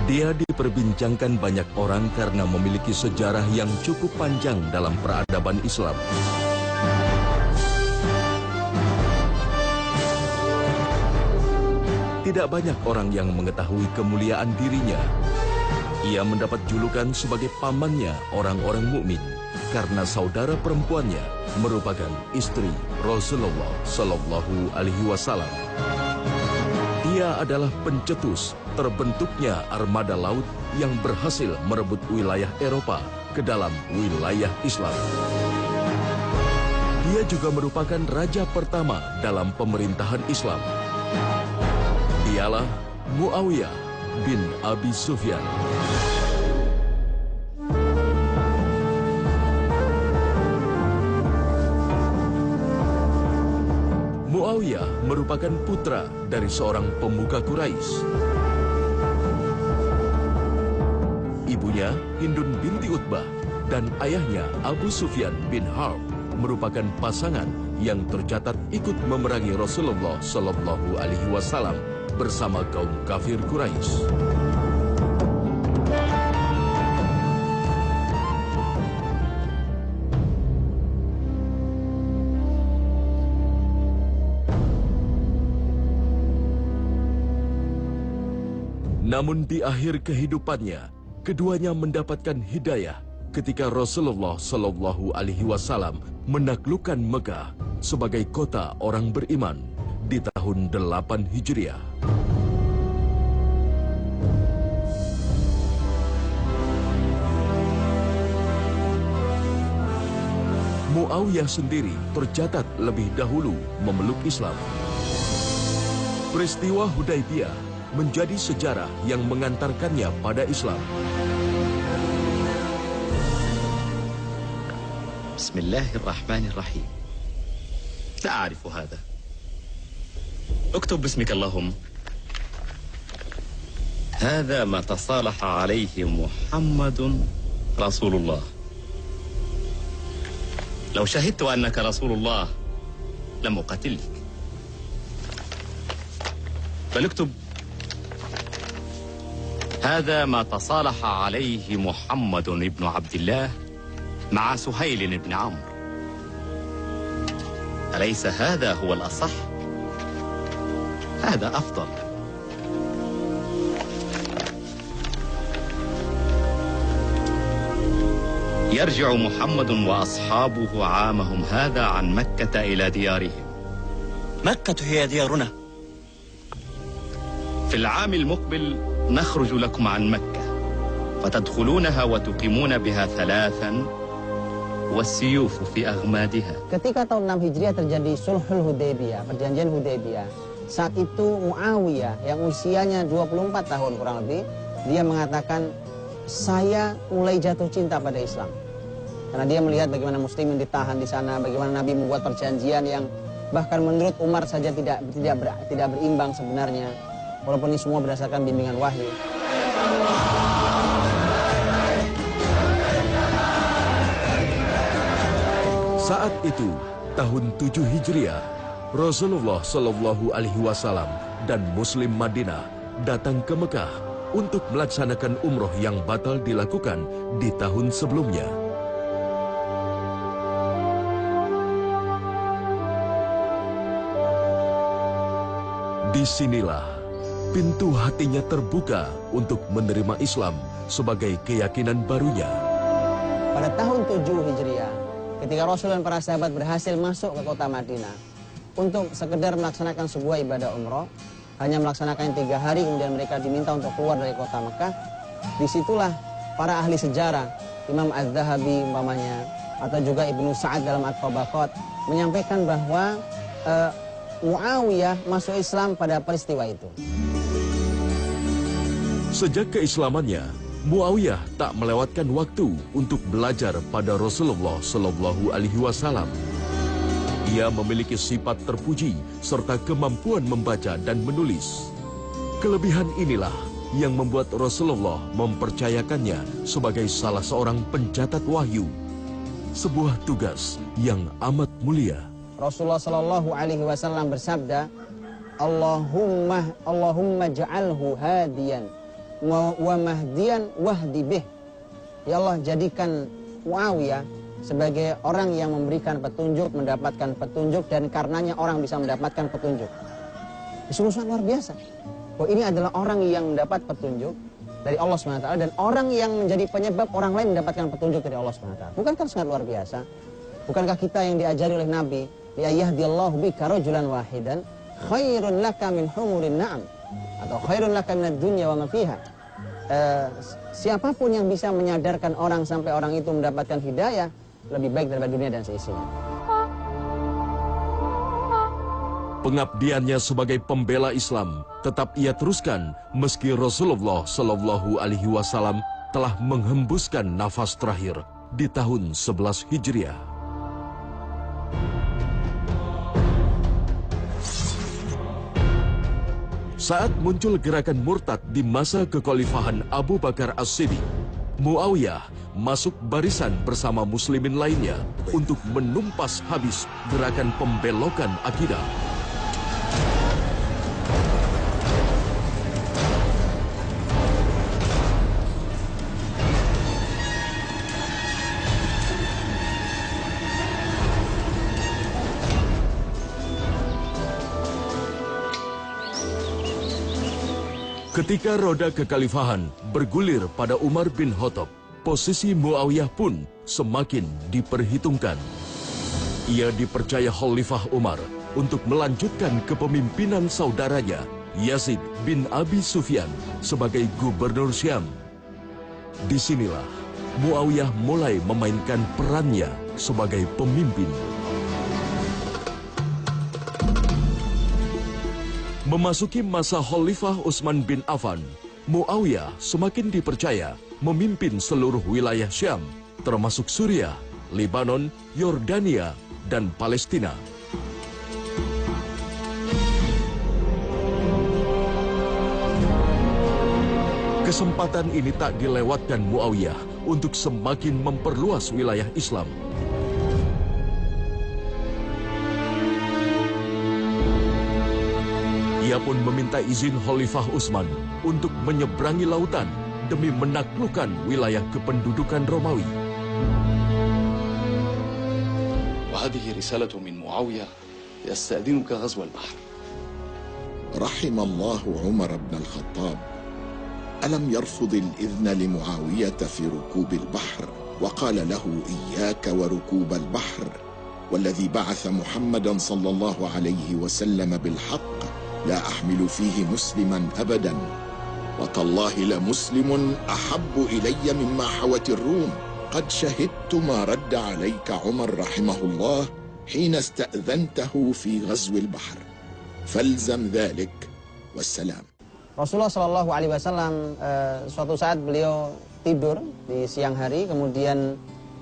Dia diperbincangkan banyak orang karena memiliki sejarah yang cukup panjang dalam peradaban Islam. Tidak banyak orang yang mengetahui kemuliaan dirinya. Ia mendapat julukan sebagai pamannya orang-orang mukmin karena saudara perempuannya merupakan istri Rasulullah Shallallahu Alaihi Wasallam. Dia adalah pencetus terbentuknya armada laut yang berhasil merebut wilayah Eropa ke dalam wilayah Islam. Dia juga merupakan raja pertama dalam pemerintahan Islam. Dialah Muawiyah bin Abi Sufyan. Muawiyah merupakan putra dari seorang pemuka Quraisy. Ibunya Hindun binti Utbah dan ayahnya Abu Sufyan bin Harb merupakan pasangan yang tercatat ikut memerangi Rasulullah Shallallahu Alaihi Wasallam bersama kaum kafir Quraisy. Namun di akhir kehidupannya, keduanya mendapatkan hidayah ketika Rasulullah Shallallahu Alaihi Wasallam menaklukkan Mekah sebagai kota orang beriman di tahun 8 Hijriah. Muawiyah sendiri tercatat lebih dahulu memeluk Islam. Peristiwa Hudaybiyah menjadi sejarah yang mengantarkannya pada Islam. Bismillahirrahmanirrahim. لا أعرف هذا. اكتب باسمك اللهم. هذا ما تصالح عليه محمد رسول الله. لو شهدت أنك رسول الله لم أقاتلك. بل اكتب هذا ما تصالح عليه محمد بن عبد الله مع سهيل بن عمرو. أليس هذا هو الأصح؟ هذا أفضل. يرجع محمد وأصحابه عامهم هذا عن مكة إلى ديارهم. مكة هي ديارنا. في العام المقبل نخرج لكم عن مكة فتدخلونها وتقيمون بها 3 والسيوف في أغمادها. Ketika tahun 6 Hijriah terjadi Sulhul Hudaybiyah, perjanjian Hudaybiyah. Saat itu Muawiyah yang usianya 24 tahun kurang lebih, dia mengatakan, saya mulai jatuh cinta pada Islam. Karena dia melihat bagaimana muslimin ditahan di sana, bagaimana Nabi membuat perjanjian yang bahkan menurut Umar saja tidak berimbang sebenarnya. Walaupun ini semua berdasarkan bimbingan wahyu. Saat itu, tahun 7 Hijriah, Rasulullah Shallallahu Alaihi Wasallam dan Muslim Madinah datang ke Mekah untuk melaksanakan umroh yang batal dilakukan di tahun sebelumnya. Disinilah pintu hatinya terbuka untuk menerima Islam sebagai keyakinan barunya. Pada tahun 7 Hijriah, ketika Rasul dan para sahabat berhasil masuk ke kota Madinah untuk sekedar melaksanakan sebuah ibadah umroh, hanya melaksanakan 3 hari, kemudian mereka diminta untuk keluar dari kota Mekah. Disitulah para ahli sejarah, Imam Az-Zahabi umpamanya, atau juga Ibnu Sa'ad dalam At-Tabaqat, menyampaikan bahwa Muawiyah masuk Islam pada peristiwa itu. Sejak keislamannya, Muawiyah tak melewatkan waktu untuk belajar pada Rasulullah Shallallahu Alaihi Wasallam. Ia memiliki sifat terpuji serta kemampuan membaca dan menulis. Kelebihan inilah yang membuat Rasulullah mempercayakannya sebagai salah seorang pencatat wahyu. Sebuah tugas yang amat mulia. Rasulullah Shallallahu Alaihi Wasallam bersabda, Allahumma ja'alhu hadiyan wa mahdiyan wahdi bih. Ya Allah, jadikan Muawiyah sebagai orang yang memberikan petunjuk, mendapatkan petunjuk, dan karenanya orang bisa mendapatkan petunjuk. Sungguh-sungguh luar biasa. Bahwa ini adalah orang yang mendapat petunjuk dari Allah SWT, dan orang yang menjadi penyebab orang lain mendapatkan petunjuk dari Allah SWT. Bukankah sangat luar biasa? Bukankah kita yang diajari oleh Nabi, ya yahdillahu bika rajulan wahidan khairun laka min humurin na'am, atau khairun laka minad dunya wa ma fiha. Siapapun yang bisa menyadarkan orang sampai orang itu mendapatkan hidayah, lebih baik daripada dunia dan seisinya. Pengabdiannya sebagai pembela Islam tetap ia teruskan meski Rasulullah Shallallahu Alaihi Wasallam telah menghembuskan nafas terakhir di tahun 11 Hijriah. Saat muncul gerakan murtad di masa kekhalifahan Abu Bakar As-Siddiq, Muawiyah masuk barisan bersama muslimin lainnya untuk menumpas habis gerakan pembelokan akidah. Ketika roda kekhalifahan bergulir pada Umar bin Khattab, posisi Muawiyah pun semakin diperhitungkan. Ia dipercaya Khalifah Umar untuk melanjutkan kepemimpinan saudaranya Yazid bin Abi Sufyan sebagai gubernur Syam. Disinilah Muawiyah mulai memainkan perannya sebagai pemimpin. Memasuki masa Khalifah Utsman bin Affan, Muawiyah semakin dipercaya memimpin seluruh wilayah Syam, termasuk Suriah, Lebanon, Yordania, dan Palestina. Kesempatan ini tak dilewatkan Muawiyah untuk semakin memperluas wilayah Islam. Ia pun meminta izin Khalifah Utsman untuk menyeberangi lautan demi menaklukkan wilayah kependudukan Romawi. وهذه رسالة من معاوية يستأذنك غزو البحر. رحم الله عمر بن الخطاب، ألم يرفض الإذن لمعاوية في ركوب البحر وقال له إياك وركوب البحر والذي بعث محمدا صلى الله عليه وسلم بالحق لا أحمل فيه مسلما أبدا وتالله لمسلم أحب إلي مما حوت الروم قد شهدت ما رد عليك عمر رحمه الله حين استأذنته في غزو البحر فالزم ذلك والسلام. Rasulullah Shallallahu Alaihi Wasallam suatu saat beliau tidur di siang hari, kemudian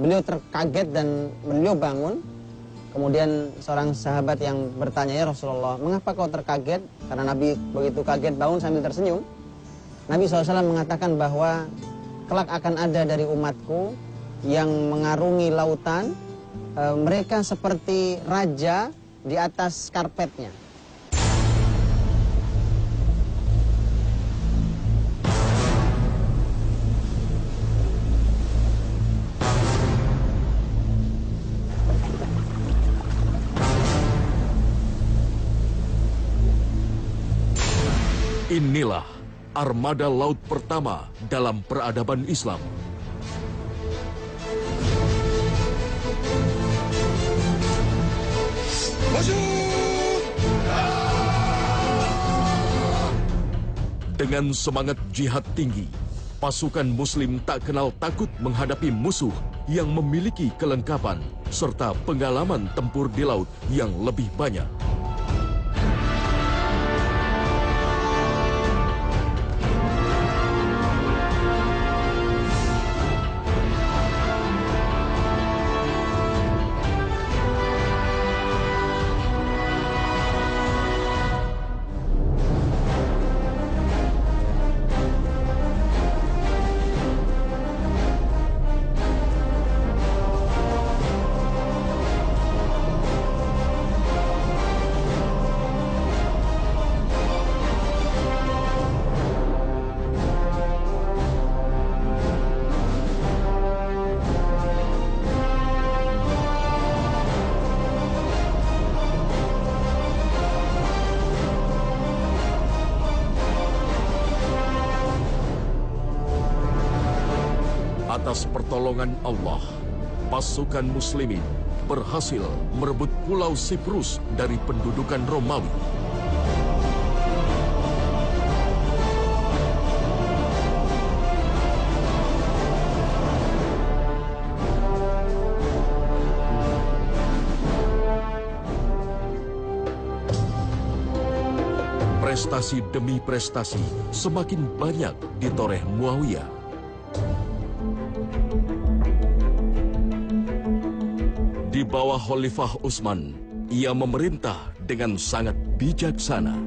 beliau terkaget dan beliau bangun. Kemudian seorang sahabat yang bertanya, ya Rasulullah, mengapa kau terkaget? Karena Nabi begitu kaget bangun sambil tersenyum. Nabi SAW mengatakan bahwa kelak akan ada dari umatku yang mengarungi lautan, mereka seperti raja di atas karpetnya. Inilah armada laut pertama dalam peradaban Islam. Dengan semangat jihad tinggi, pasukan Muslim tak kenal takut menghadapi musuh yang memiliki kelengkapan serta pengalaman tempur di laut yang lebih banyak. Atas pertolongan Allah, pasukan muslimin berhasil merebut Pulau Siprus dari pendudukan Romawi. Prestasi demi prestasi semakin banyak ditoreh Muawiyah. Di bawah Khalifah Utsman, ia memerintah dengan sangat bijaksana.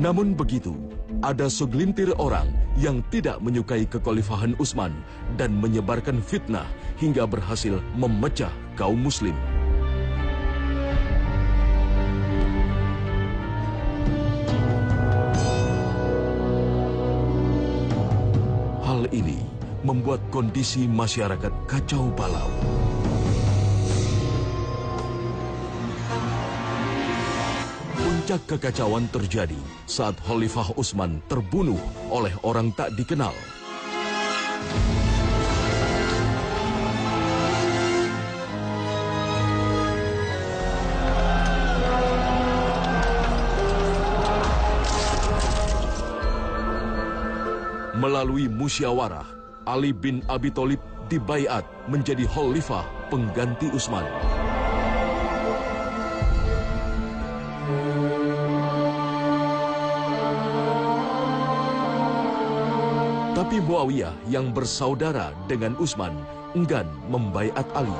Namun begitu, ada segelintir orang yang tidak menyukai kekhalifahan Utsman dan menyebarkan fitnah hingga berhasil memecah kaum muslim. Hal ini membuat kondisi masyarakat kacau balau. Puncak kekacauan terjadi saat Khalifah Utsman terbunuh oleh orang tak dikenal. Melalui musyawarah, Ali bin Abi Thalib dibaiat menjadi khalifah pengganti Utsman. Tapi Muawiyah yang bersaudara dengan Utsman enggan membaiat Ali.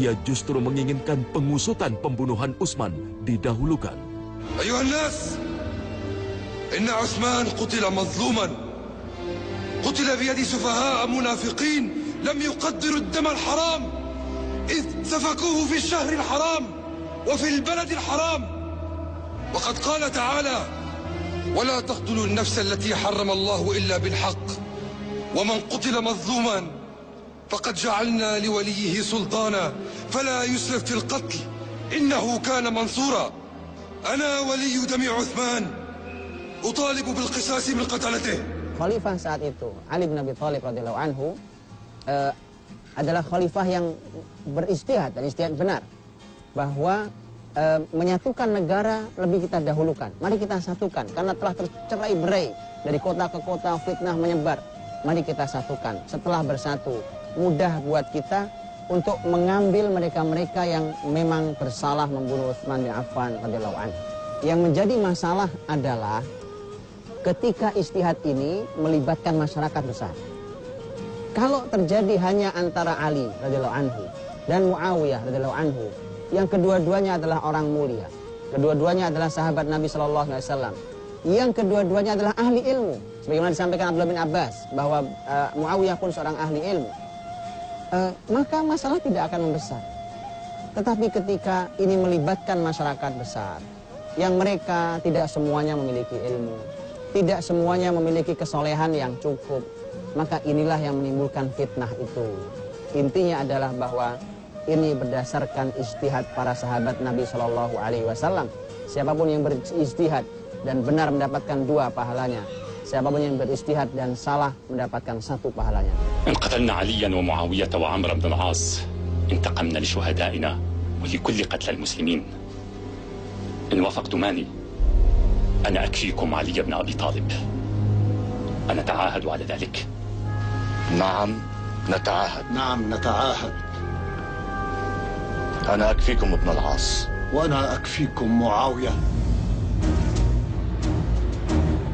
Ia justru menginginkan pengusutan pembunuhan Utsman didahulukan. Ayuhan nas, inna Utsman qutila mazluman. Qutila biyadi sufahaa munafiqin lam yuqaddiru ad-dam al-haram idh safakuhu fi ash-shahr al-haram wa fi al-balad al-haram. وقد قال تعالى: ولا تقتلوا النفس التي حرم الله إلا بالحق ومن قتل مظلوما فقد جعلنا لوليه سلطانا فلا يسرف في القتل إنه كان منصورا. أنا ولي دم عثمان أطالب بالقصاص من قتلته. Khalifah saat itu, Ali bin Abi Thalib radhiyallahu anhu, adalah khalifah yang beristihad dan istihad benar bahwa menyatukan negara lebih kita dahulukan. Mari kita satukan karena telah tercerai-berai dari kota ke kota, fitnah menyebar. Mari kita satukan. Setelah bersatu, mudah buat kita untuk mengambil mereka-mereka yang memang bersalah membunuh Utsman bin Affan radhiyallahu anhu. Yang menjadi masalah adalah ketika istihad ini melibatkan masyarakat besar. Kalau terjadi hanya antara Ali radhiyallahu anhu dan Muawiyah radhiyallahu anhu, yang kedua-duanya adalah orang mulia, kedua-duanya adalah sahabat Nabi Shallallahu Alaihi Wasallam, yang kedua-duanya adalah ahli ilmu, sebagaimana disampaikan Abdullah bin Abbas bahwa Muawiyah pun seorang ahli ilmu, maka masalah tidak akan membesar. Tetapi ketika ini melibatkan masyarakat besar, yang mereka tidak semuanya memiliki ilmu, tidak semuanya memiliki kesolehan yang cukup, maka inilah yang menimbulkan fitnah itu. Intinya adalah bahwa ini berdasarkan ijtihad para sahabat Nabi Shallallahu Alaihi Wasallam. Siapapun yang berijtihad dan benar mendapatkan 2 pahalanya. Siapapun yang berijtihad dan salah mendapatkan 1 pahalanya. إن قتلنا عليا ومعاوية وعمرو بن العاص انتقمنا لشهدائنا ولكل قتلى المسلمين. إن وافقتماني أنا أكفيكم علي بن أبي طالب. أنا أتعاهد على ذلك. نعم نتعاهد. نعم نتعاهد. أنا أكفيكم ابن العاص. وأنا أكفيكم معاوية.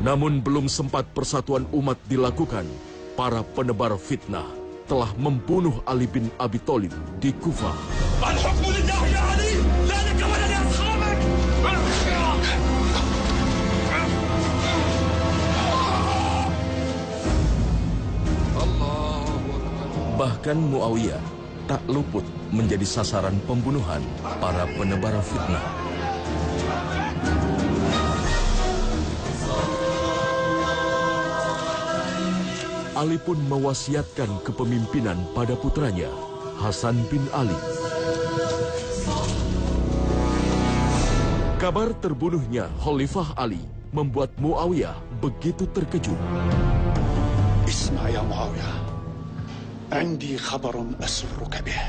Namun belum sempat persatuan umat dilakukan, para penebar fitnah telah membunuh Ali bin Abi Thalib di Kufah. الحكم لله يا علي لا لك ولا لأصحابك. Bahkan Muawiyah tak luput menjadi sasaran pembunuhan para penebar fitnah. Ali pun mewasiatkan kepemimpinan pada putranya, Hasan bin Ali. Kabar terbunuhnya Khalifah Ali membuat Muawiyah begitu terkejut. اسمع يا معاوية، عندي خبر أسرك به،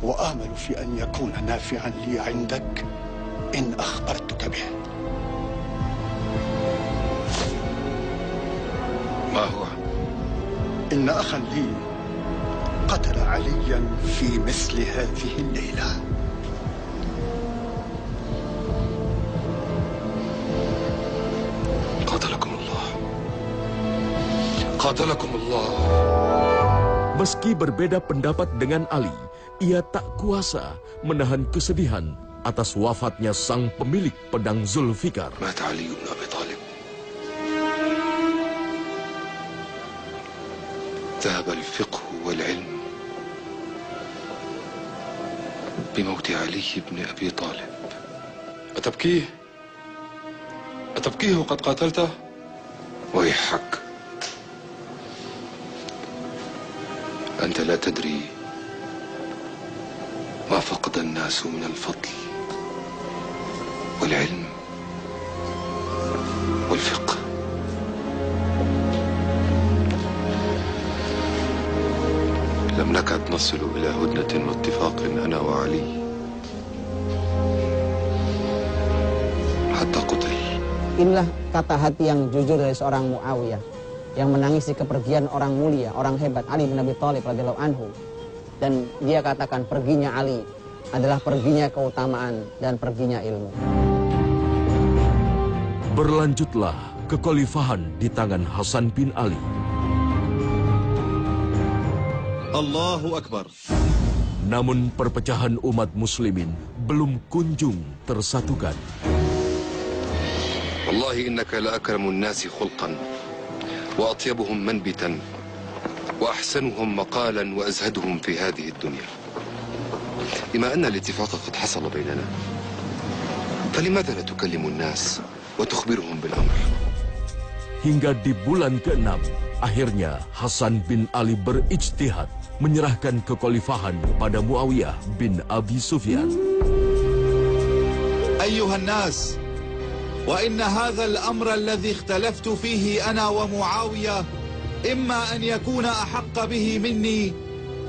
وآمل في أن يكون نافعا لي عندك إن أخبرتك به. ما هو؟ إن أخا لي قتل عليا في مثل هذه الليلة. قاتلكم الله، قاتلكم الله. Meski berbeda pendapat dengan Ali, ia tak kuasa menahan kesedihan atas wafatnya sang pemilik pedang Zulfikar. مات علي بن أبي طالب. ذهب الفقه والعلم بموت علي بن أبي طالب. أتبكيه؟ أتبكيه قد قاتلته؟ ويحك، أنت لا تدري ما فقد الناس من الفضل والعلم والفقه. لم نكد نصل إلى هدنة واتفاق أنا وعلي حتى قتل. Inilah kata hati yang jujur dari seorang Muawiyah yang menangisi kepergian orang mulia, orang hebat Ali bin Abi Thalib radhiyallahu anhu. Dan dia katakan perginya Ali adalah perginya keutamaan dan perginya ilmu. Berlanjutlah kekhalifahan di tangan Hasan bin Ali. Allahu Akbar. Namun perpecahan umat muslimin belum kunjung tersatukan. والله إنك لأكرم الناس خلقا وأطيبهم منبتا وأحسنهم مقالا وأزهدهم في هذه الدنيا. بما أن الاتفاق قد حصل بيننا فلماذا لا تكلم الناس وتخبرهم بالأمر؟ Hingga di bulan ke-6, akhirnya Hasan bin Ali berijtihad menyerahkan kekhalifahan pada Muawiyah bin Abi Sufyan. أيها الناس، وإن هذا الأمر الذي اختلفت فيه أنا ومعاوية إما أن يكون أحق به مني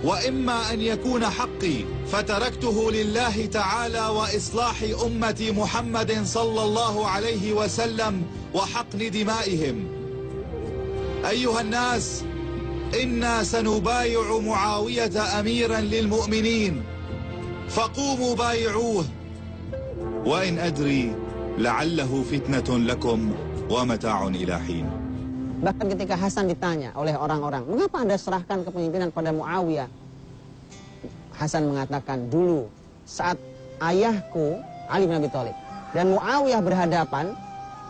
وإما أن يكون حقي، فتركته لله تعالى وإصلاح أمة محمد صلى الله عليه وسلم وحقن دمائهم. أيها الناس، إنا سنبايع معاوية أميرا للمؤمنين، فقوموا بايعوه، وإن أدري لعله فتنة لكم ومتاع إلى حين. Bahkan ketika Hasan ditanya oleh orang-orang, mengapa Anda serahkan kepemimpinan pada Muawiyah? Hasan mengatakan, dulu saat ayahku Ali bin Abi Thalib dan Muawiyah berhadapan,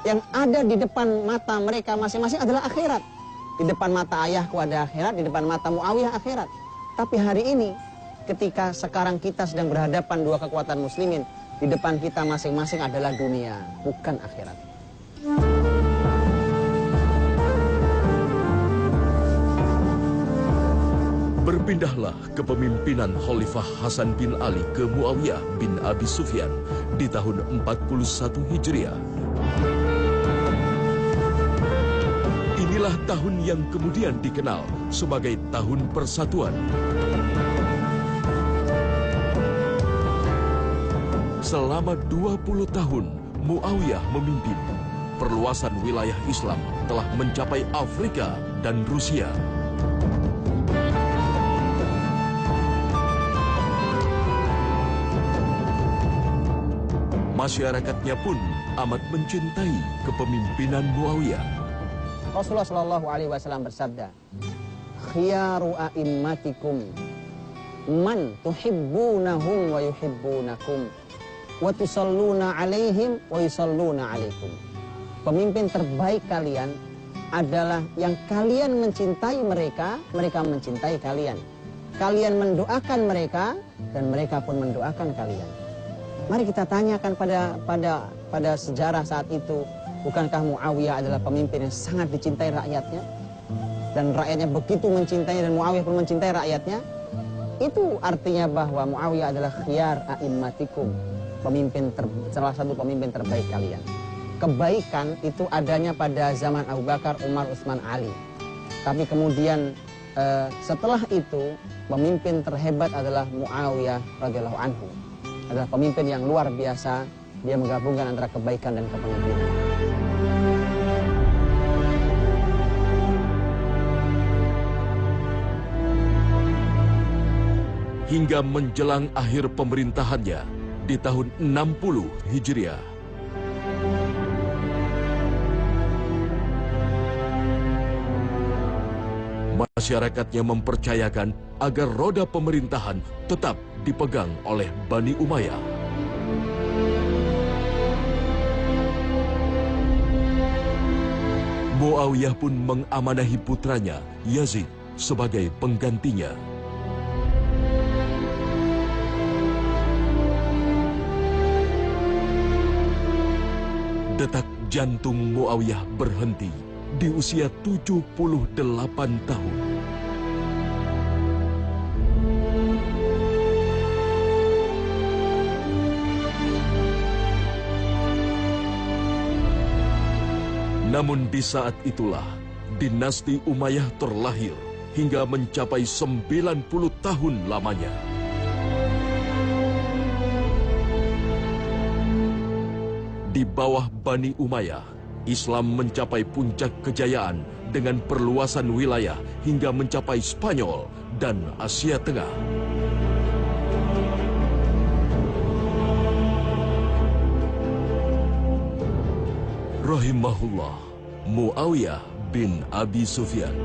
yang ada di depan mata mereka masing-masing adalah akhirat. Di depan mata ayahku ada akhirat, di depan mata Muawiyah akhirat. Tapi hari ini, ketika sekarang kita sedang berhadapan dua kekuatan muslimin, di depan kita masing-masing adalah dunia, bukan akhirat. Berpindahlah kepemimpinan Khalifah Hasan bin Ali ke Muawiyah bin Abi Sufyan di tahun 41 Hijriah. Inilah tahun yang kemudian dikenal sebagai Tahun Persatuan. Selama 20 tahun Muawiyah memimpin, perluasan wilayah Islam telah mencapai Afrika dan Rusia. Masyarakatnya pun amat mencintai kepemimpinan Muawiyah. Rasulullah Shallallahu Alaihi Wasallam bersabda, "Khiyaru a'immatikum man tuhibbunahum wa yuhibbunakum, wa tusalluna alaihim wa yusalluna alaikum." Pemimpin terbaik kalian adalah yang kalian mencintai mereka, mereka mencintai kalian. Kalian mendoakan mereka dan mereka pun mendoakan kalian. Mari kita tanyakan pada sejarah saat itu, bukankah Muawiyah adalah pemimpin yang sangat dicintai rakyatnya? Dan rakyatnya begitu mencintainya dan Muawiyah pun mencintai rakyatnya? Itu artinya bahwa Muawiyah adalah khiyar a'immatikum, salah satu pemimpin terbaik kalian. Kebaikan itu adanya pada zaman Abu Bakar, Umar, Utsman, Ali. Tapi kemudian setelah itu pemimpin terhebat adalah Muawiyah radhiyallahu anhu. Adalah pemimpin yang luar biasa, dia menggabungkan antara kebaikan dan kepemimpinan. Hingga menjelang akhir pemerintahannya di tahun 60 Hijriah. Masyarakatnya mempercayakan agar roda pemerintahan tetap dipegang oleh Bani Umayyah. Muawiyah pun mengamanahi putranya Yazid sebagai penggantinya. Detak jantung Muawiyah berhenti di usia 78 tahun. Namun di saat itulah dinasti Umayyah terlahir hingga mencapai 90 tahun lamanya. Di bawah Bani Umayyah, Islam mencapai puncak kejayaan dengan perluasan wilayah hingga mencapai Spanyol dan Asia Tengah. Rahimahullah Muawiyah bin Abi Sufyan.